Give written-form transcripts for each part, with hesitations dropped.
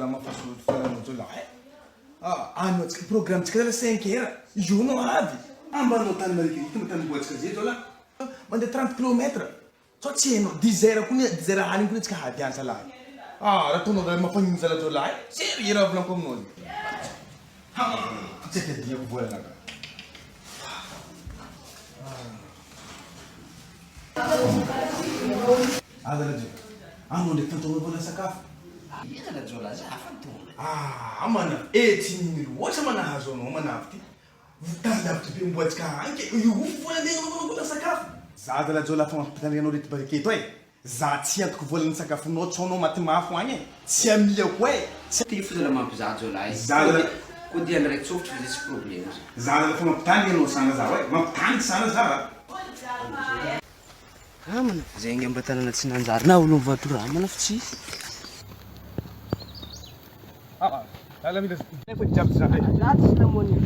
ما فصل فلان ولا أنا تك program تك لا 5 heures جونو هذه أما نو تان مريكي تم بوتك زيد ولا ما ده 30 كيلومتر تشينو 10 heures كوني 10 heures هاني كوني تك هادي أنت لا رتونو ده ما فين زلا ولا سير يرا بلانكم نودي تك دي فولا نكا هذا رجل أنا ودي تنتظر ولا سكاف يلا جولا زعفتوا أمانة 18 وش أمانة هزون وأمانة أفتي تلا بتبين بوتك عنك يوقف ولا دين ولا سكاف زاد لا جولا فما بتاني نوري تباركي توي زاد سيانك ولا سكاف نوت شونو ما تمافو عني سيامية كوي تيفز لما بزاد جولا زاد كودي أنا ركتوف في ذيس بروبليم زاد فما بتاني نو سانا زاوي ما بتاني سانا زاوي أمانة زين جنب بتاعنا نتسنان زارنا ولو فاتورة أمانة فتشي لا ميدس نفوت جاب زاد لا تسلموني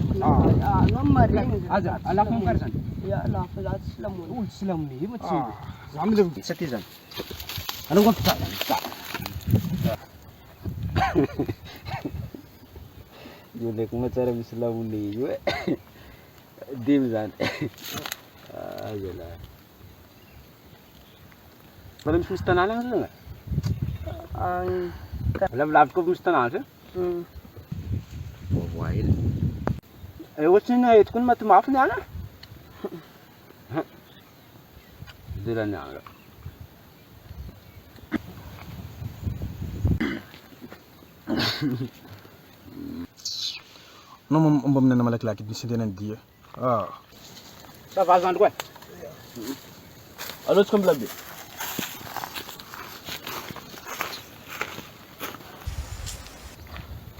نمرين هذا ألاف مكرزن يا لا لا تسلموني قول تسلمني ما تسوي عملوا ستيزن أنا قلت تعال يقول لك ما ترى مسلموني ديم زان أجل ولا مش مستنع ولا لا بلعبكم مستنع موبايل ايوه شنو تكون ما تعرفني انا دلني على نوم أمبمنا ملك لكن بنسينا نديه طب عايز عندك وين الو تكون بلبي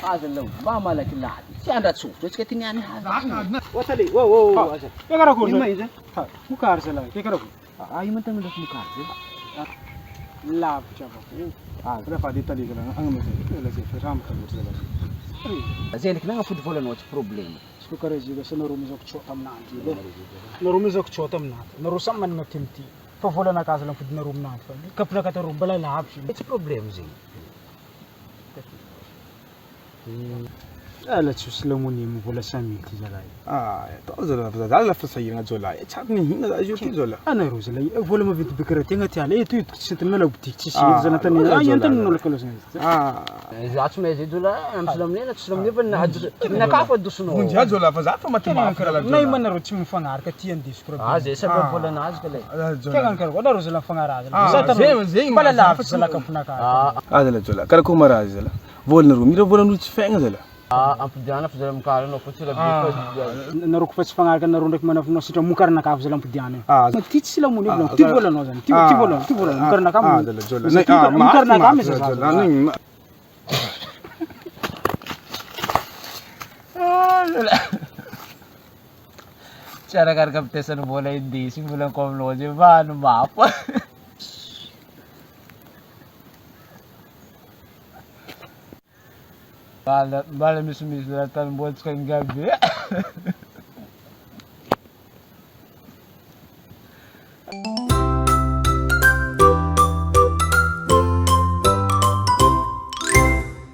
هذا اللون ما مالك الا عادي شي عندها تشوف تسكتني يعني هذا وصلي واو يا كراكور ما يزن مكار سلا كي كراكور اي من تملك مكار لا شافا رفع دي تلي كلا انا مثلا لا زي فرام خلص لا زينك نا فود فولن وات بروبليم شكو كرجي بس نرو مزوك تشو تمنا انت نرو مزوك تشو تمنا نرو سمن متمتي ففولنا كازلن فود نرو منا كفنا كترو بلا لعبش اتس بروبليم زين لا تسلموني ولا سامي زلاي تأذر فزاد على فصيلنا زولا تحبني هنا أجوتي زولا انا روز لي ولا ما بيت بكرتي انت على تو تشت ملو بتيجي زنتني اي انت نقول لك اذا عتما يزيدولا مسلمني تسلمني بنعد نكاف ودسنو من جهة زولا فزاد فما تمام ناي من روتش من فنار كتيان دي سكرو هذا سبب ولا ناز كله كان كان ولا روز لا فنار هذا زين ولا لا فسلا كفنا هذا لا زولا كلا كوما راز زولا فولنا رومي فولنا نوتش فين زولا أنا في زلمة كارن وفتشة نروك فتش فنار كنا نروك من في نص مكرنا كاف زلمة بديانة تيجي سلاموني بلون تيبولا نوزن تيبولا مكرنا كام هذا لا زولا مكرنا كام زولا cara karena pesan bola ini sih bilang kau loje ban maaf bala mis mis latan buat sekarang gabe